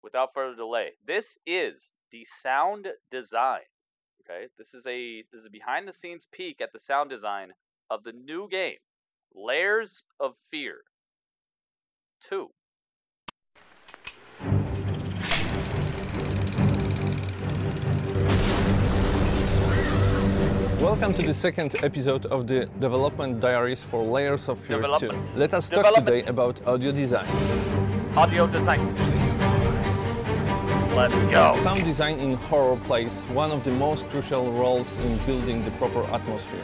without further delay, this is the sound design. Okay, this is a behind the scenes peek at the sound design of the new game, Layers of Fear 2. Welcome to the second episode of the development diaries for Layers of Fear 2. Let us talk today about audio design. Audio design. Let's go. Sound design in horror plays one of the most crucial roles in building the proper atmosphere.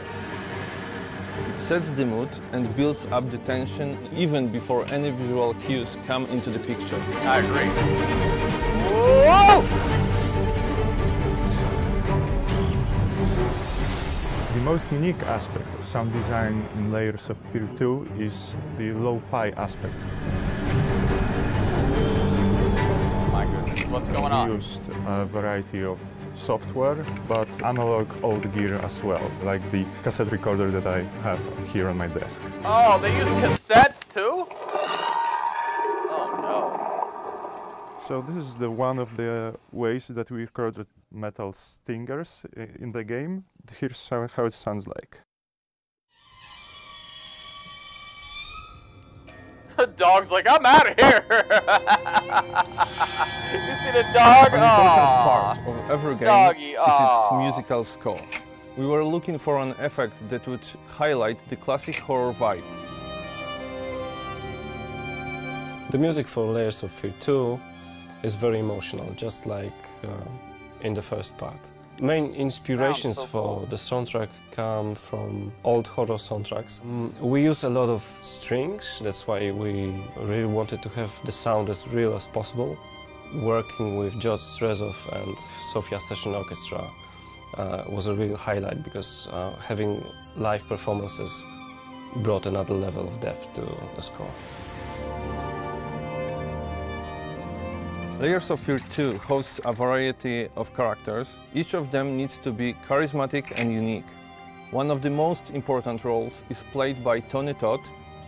It sets the mood and builds up the tension even before any visual cues come into the picture. I agree. Whoa! The most unique aspect of sound design in Layers of Fear 2 is the lo-fi aspect. My goodness, what's going on? We used a variety of software, but analog old gear as well, like the cassette recorder that I have here on my desk. Oh, they use cassettes too? Oh no. So this is one of the ways that we recorded metal stingers in the game. Here's how it sounds like. The dog's like, I'm out of here! You see the dog? An important part of every game Doggy, is its musical score. We were looking for an effect that would highlight the classic horror vibe. The music for Layers of Fear 2 is very emotional, just like in the first part. Main inspirations for the soundtrack come from old horror soundtracks. We use a lot of strings, that's why we really wanted to have the sound as real as possible. Working with George Strezov and Sofia Session Orchestra was a real highlight because having live performances brought another level of depth to the score. Layers of Fear 2 hosts a variety of characters. Each of them needs to be charismatic and unique. One of the most important roles is played by Tony Todd,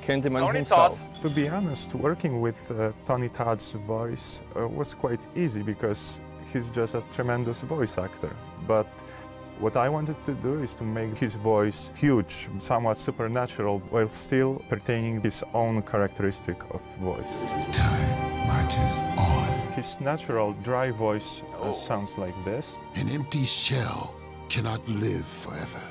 Candyman himself. To be honest, working with Tony Todd's voice was quite easy because he's just a tremendous voice actor. But what I wanted to do is to make his voice huge, somewhat supernatural, while still pertaining his own characteristic of voice. Time marches on. His natural, dry voice sounds like this. An empty shell cannot live forever.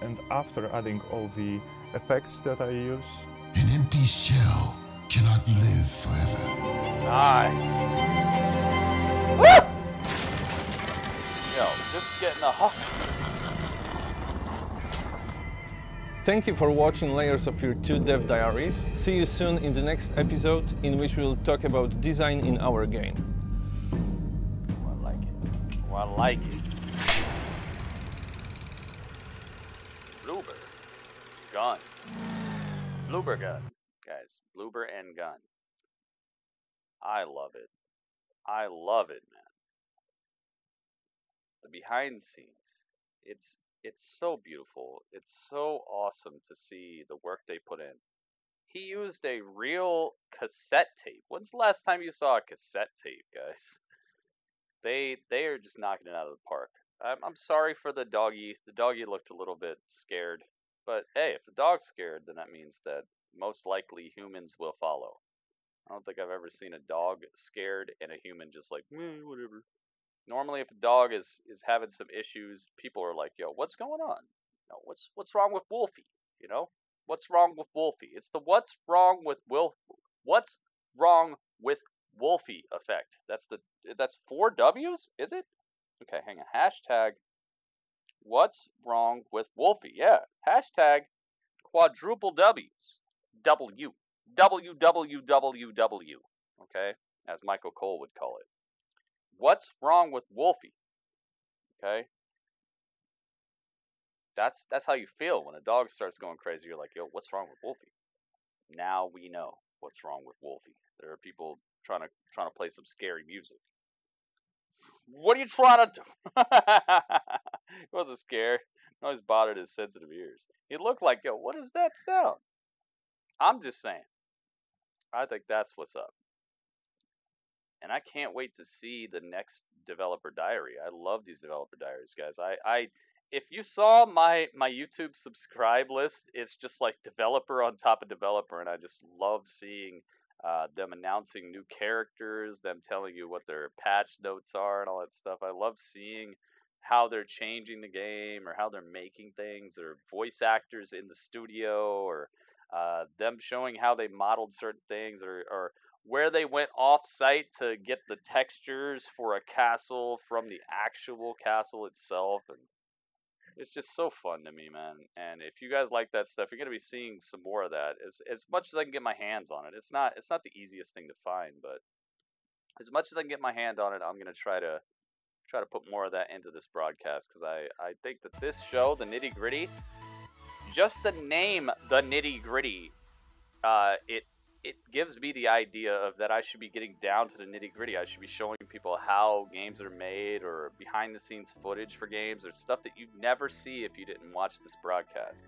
And after adding all the effects that I use... An empty shell cannot live forever. Nice. Woo! Yo, just getting a hawk. Thank you for watching Layers of Fear 2 Dev Diaries. See you soon in the next episode, in which we'll talk about design in our game. I like it. I like it. Bloober. Gun. Bloober gun. Guys, Bloober and gun. I love it. I love it, man. The behind the scenes. It's so beautiful. It's so awesome to see the work they put in. He used a real cassette tape. When's the last time you saw a cassette tape, guys? They are just knocking it out of the park. I'm sorry for the doggy. The doggy looked a little bit scared. But hey, if the dog's scared, then that means that most likely humans will follow. I don't think I've ever seen a dog scared and a human just like, whatever. Normally, if a dog is having some issues, people are like, "Yo, what's going on? You know, what's wrong with Wolfie? You know, what's wrong with Wolfie?" It's the what's wrong with Wolfie effect. That's 4 W's, is it? Okay, hang on. Hashtag what's wrong with Wolfie? Yeah. Hashtag quadruple W's. W. WWWW. Okay, as Michael Cole would call it. What's wrong with Wolfie? Okay? That's how you feel when a dog starts going crazy. You're like, yo, what's wrong with Wolfie? Now we know what's wrong with Wolfie. There are people trying to play some scary music. What are you trying to do? He wasn't scared. No, he's bothered his sensitive ears. He looked like, yo, what is that sound? I'm just saying. I think that's what's up. and I can't wait to see the next developer diary. I love these developer diaries, guys. If you saw my YouTube subscribe list, it's just like developer on top of developer, and I just love seeing them announcing new characters, them telling you what their patch notes are and all that stuff. I love seeing how they're changing the game or how they're making things, or voice actors in the studio, or them showing how they modeled certain things, or where they went off site to get the textures for a castle from the actual castle itself. And it's just so fun to me, man. And if you guys like that stuff, you're gonna be seeing some more of that. As much as I can get my hands on it. It's not the easiest thing to find, but as much as I can get my hand on it, I'm gonna try to put more of that into this broadcast, because I think that this show, the Nitty Gritty, just the name, the Nitty Gritty, it gives me the idea of that I should be getting down to the nitty gritty. I should be showing people how games are made, or behind the scenes footage for games, or stuff that you'd never see if you didn't watch this broadcast.